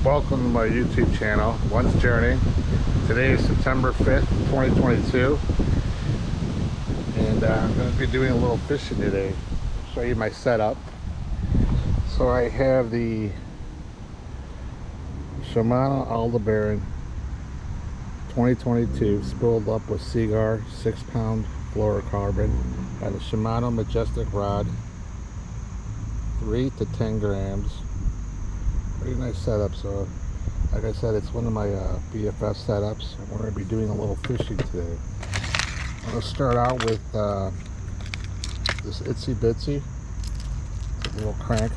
Welcome to my YouTube channel, One's Journey. Today is September 5th, 2022, and I'm going to be doing a little fishing today. I'll show you my setup. So I have the Shimano Aldebaran 2022 spooled up with Seaguar 6-pound fluorocarbon. Got a Shimano Majestic rod, 3 to 10 grams. Pretty nice setup. So like I said, it's one of my BFF setups, and we're going to be doing a little fishing today. I'm going to start out with this Itsy Bitsy. It's a little crank,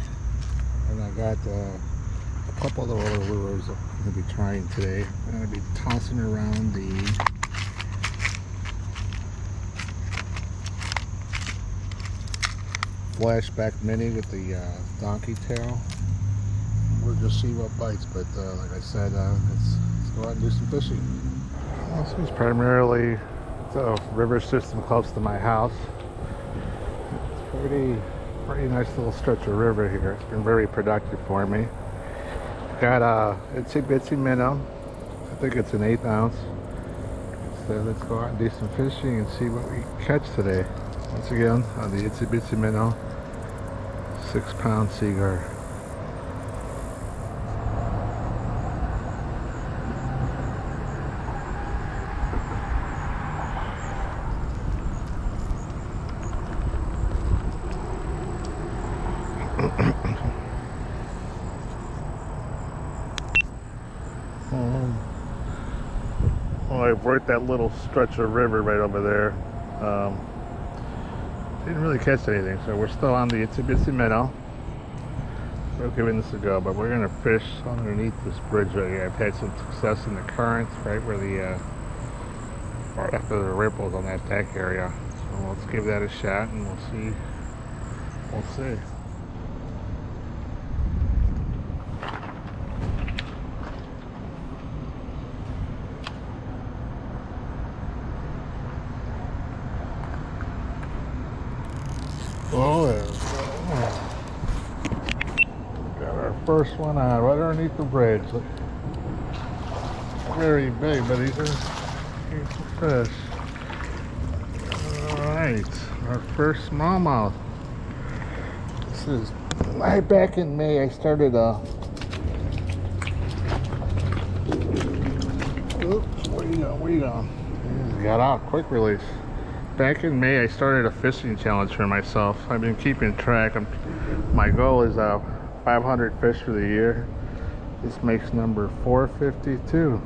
and I got a couple of other lures I'm going to be trying today. I'm going to be tossing around the Flashback Mini with the donkey tail. We'll just see what bites, but like I said, let's go out and do some fishing. This is primarily a river system close to my house. It's pretty nice little stretch of river here. It's been very productive for me. Got a Itsy Bitsy minnow. I think it's an 1/8 ounce. So let's go out and do some fishing and see what we catch today. Once again, on the Itsy Bitsy minnow, 6-pound Seaguar. Well, I've worked that little stretch of river right over there. Didn't really catch anything, so we're still on the Itsy Bitsy minnow. We're giving this a go, but we're going to fish underneath this bridge right here. I've had some success in the currents right where right after the ripples on that deck area. So let's give that a shot and we'll see. Oh, got our first one on right underneath the bridge. Look, very big, but these are some fish. Alright, our first smallmouth. This is right back in May. I started oops, where you going? Got out, quick release. Back in May, I started a fishing challenge for myself. I've been keeping track. My goal is 500 fish for the year. This makes number 452.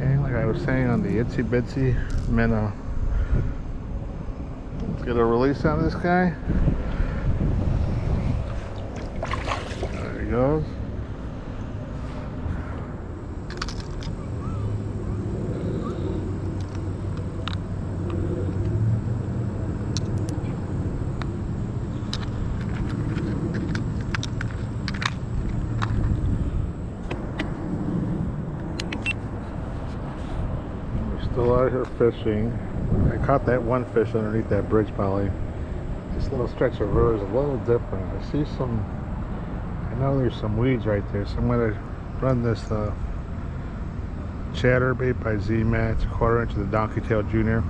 And like I was saying, on the Itsy Bitsy minnow. Let's get a release on this guy. There he goes. Still out here fishing. I caught that one fish underneath that bridge poly. This little stretch of river is a little different. I know there's some weeds right there, so I'm going to run this chatterbait by Z-Match, 1/4 inch of the Donkey Tail Junior,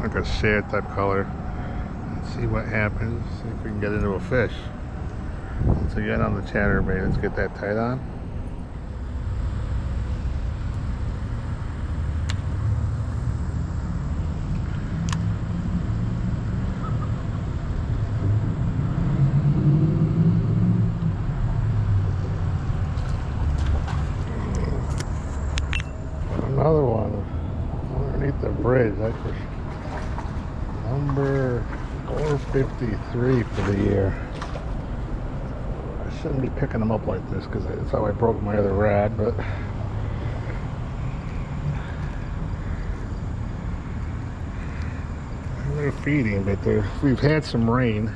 like a shad type color. Let's see what happens. See if we can get into a fish. Once again on the chatterbait, let's get that tied on. Another one underneath the bridge. That's number 453 for the year. I shouldn't be picking them up like this because that's how I broke my other rod, but they're feeding, but we've had some rain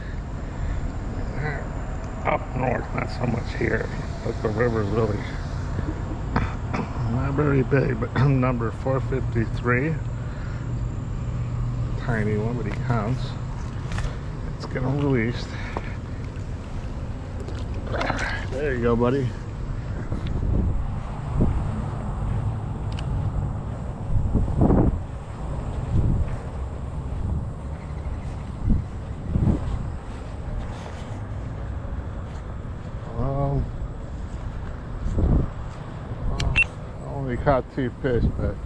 up north, not so much here, but the river's really not very big, but number 453. Tiny one, but he counts. Let's get him released. There you go, buddy. Only caught 2 fish, but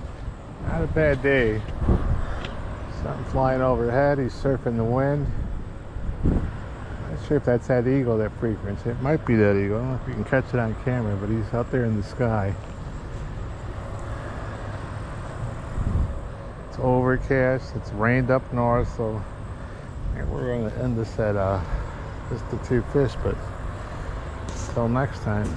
not a bad day. Something flying overhead. He's surfing the wind. Not sure if that's that eagle that frequents. It might be that eagle. I don't know if you can catch it on camera, but he's out there in the sky. It's overcast. It's rained up north, so we're going to end this at just the 2 fish. But until next time.